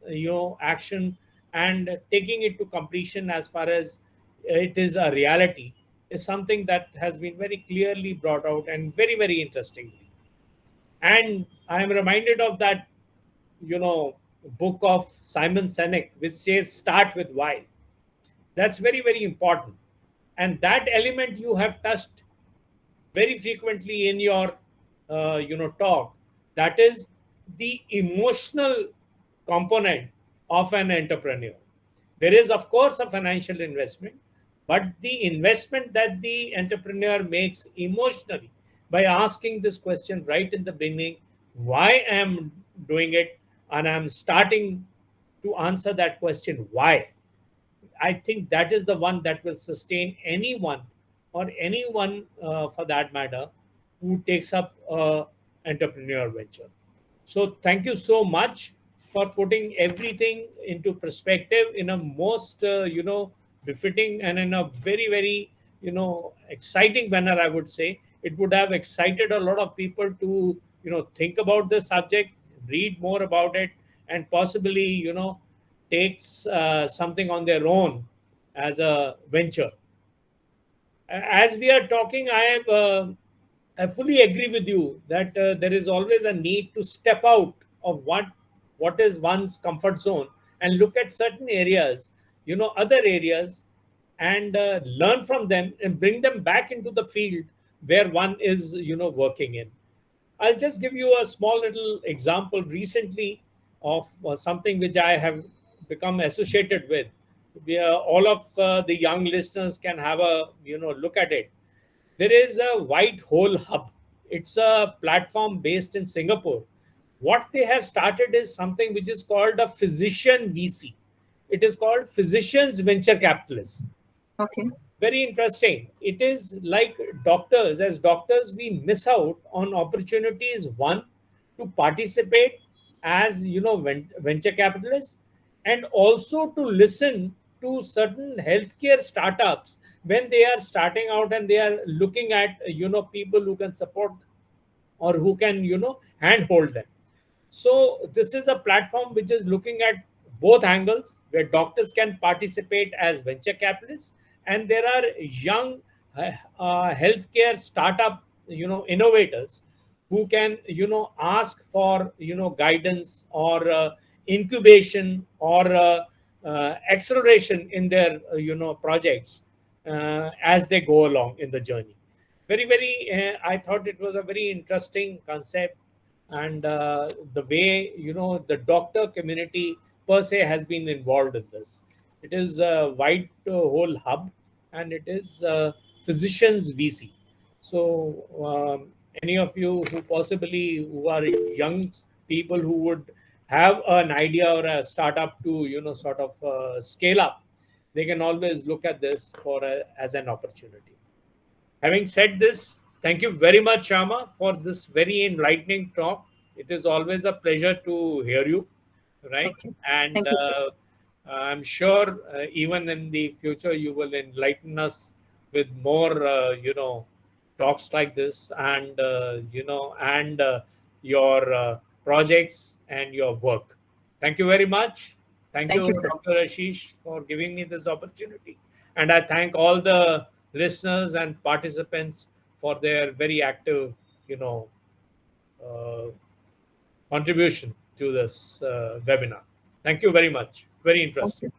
action and taking it to completion as far as it is a reality is something that has been very clearly brought out and very, very interestingly. And I am reminded of that book of Simon Sinek which says start with why. That's very, very important, and that element you have touched very frequently in your talk. That is the emotional component of an entrepreneur. There is of course a financial investment, but the investment that the entrepreneur makes emotionally by asking this question right in the beginning, why I am doing it, and I'm starting to answer that question why. I think that is the one that will sustain anyone or anyone for that matter who takes up entrepreneur venture. So thank you so much for putting everything into perspective in a most befitting and in a very, very exciting manner. I would say it would have excited a lot of people to think about the subject, read more about it, and possibly takes something on their own as a venture. As we are talking, I fully agree with you that there is always a need to step out of what is one's comfort zone and look at certain areas, other areas, and learn from them and bring them back into the field where one is, working in. I'll just give you a small little example recently of something which I have become associated with. All of the young listeners can have a look at it. There is a White Hole Hub. It's a platform based in Singapore. What they have started is something which is called a physician VC. It is called Physicians Venture Capitalists. Okay. very interesting. It is like doctors. As doctors, we miss out on opportunities. One, to participate as venture capitalists, and also to listen to certain healthcare startups when they are starting out and they are looking at people who can support or who can handhold them. So this is a platform which is looking at both angles, where doctors can participate as venture capitalists, and there are young healthcare startup innovators who can ask for guidance or incubation or acceleration in their projects as they go along in the journey. Very, I thought it was a very interesting concept, and the way the doctor community per se has been involved in this. It is a wide whole hub, and it is physicians VC. So any of you who possibly who are young people who would have an idea or a startup to sort of scale up, they can always look at this as an opportunity. Having said this, thank you very much, Shyama, for this very enlightening talk. It is always a pleasure to hear you, right? Thank you. And Thank you, sir. I'm sure even in the future you will enlighten us with more, talks like this, and your projects and your work. Thank you very much. Thank Thank you, you, sir. Dr. Ashish, for giving me this opportunity. And I thank all the listeners and participants for their very active, contribution to this webinar. Thank you very much. Very Thank interesting. you.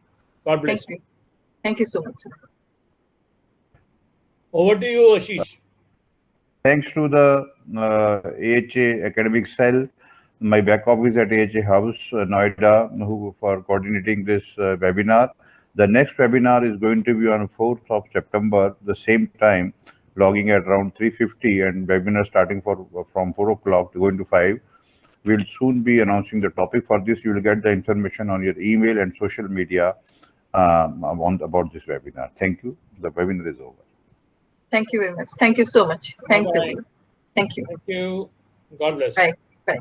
God bless Thank you. you. Thank you so much, sir. Over to you, Ashish. Thanks to the AHA academic cell, my back office at AHA House, Noida, who for coordinating this webinar. The next webinar is going to be on 4th of September, the same time, logging at around 3:50, and webinar starting from 4 o'clock going to 5. We'll soon be announcing the topic. For this, you will get the information on your email and social media about this webinar. Thank you. The webinar is over. Thank you very much. Thank you so much. Thanks, Bye-bye. everyone. Thank you. Thank you. God bless. Bye. Bye.